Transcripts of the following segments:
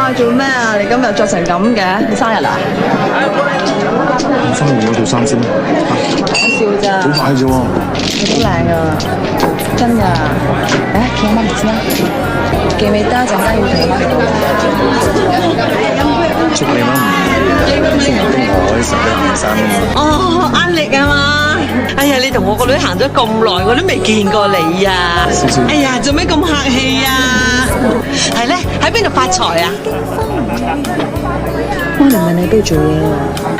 哇，做咩啊？你今日着成咁嘅？你生日啊？翻嚟我做生先啦。講笑咋？好快啫喎！你都靚啊，真㗎。誒，企我媽咪先啦。記唔記得陣間要同我媽講？祝你媽咪福如東海，十日同生啊！哦，壓力啊嘛！哎呀，你同我個女行咗咁耐，我都未見過你啊！少少哎呀，做咩咁客氣啊？係咧，喺邊度發財啊？媽咪問你邊度做嘢啊？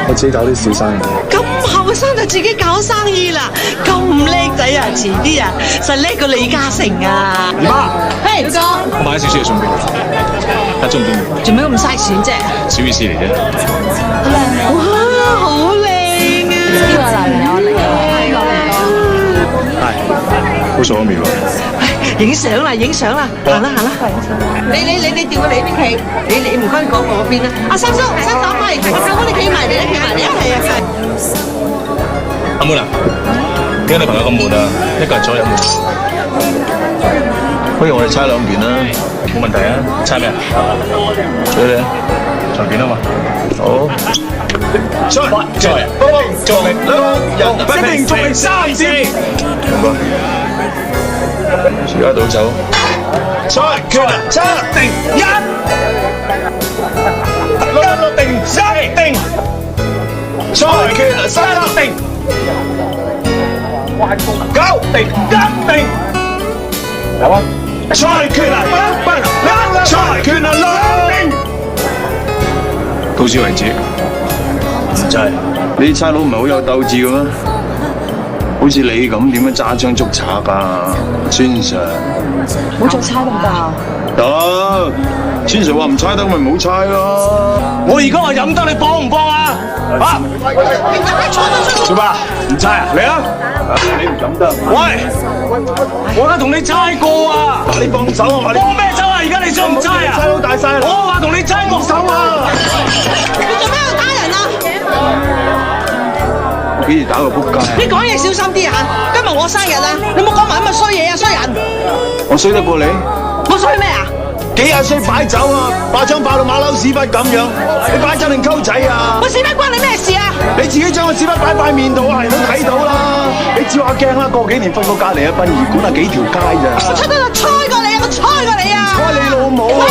我自己搞啲小生意。咁後生就自己搞生意啦，咁叻仔啊！遲啲啊，實叻過李嘉誠啊！姨媽，嘿，表哥，我買咗少少嘢送俾你，睇中唔中意？做咩咁嘥錢啫？小意思嚟啫。哇，好靚啊！呢個男朋友嚟啊，係，好傻咗未喎？影相啦，影相啦，行啦行啦，你調過嚟呢邊企，你唔該你過嗰邊啦。阿三叔，阿媽，我哋企埋嚟啦，企埋嚟啊，係啊係。阿妹啊，點解你朋友咁悶啊？一個人坐飲悶。不如我哋猜兩件啦，冇問題啊！猜咩啊？俾你啊，隨便啊嘛。好。出在幫助力兩人一定助力三次。唔該。而家倒走。賽決啊！七定一，六定一定。賽決啊！三定。九定一定。有啊。賽決啊！賽決啊！兩定。到此為止。真係，你啲差佬唔係好有鬥志嘅咩？好似你咁點樣揸槍捉賊啊？孫 Sir， 冇做差得唔得啊？得，孫 Sir 話唔猜得咪唔好猜咯。我而家話飲得，你幫唔幫啊？啊！小巴唔猜啊？嚟啊！你唔敢得。喂，我而家同你猜過啊！你幫手啊！幫咩手啊？而家你想唔猜啊？差佬大晒啦！我話同你猜過手啊！你做咩去打人啊？我幾時打過仆街？你講嘢小心啲啊！今日我生日啊，你冇講埋咁嘅衰嘢啊，衰人！我衰得過你？我衰咩啊？幾廿歲擺酒啊，把槍爆到馬騮屎忽咁樣，你擺酒定溝仔啊？我屎忽關你咩事啊？你自己將個屎忽擺塊面度啊，人都睇到啦。你照下鏡啦，過幾年瞓過隔離嘅殯儀館啊，幾條街咋？我出得就猜過你啊！我猜過你啊！猜你老母啊！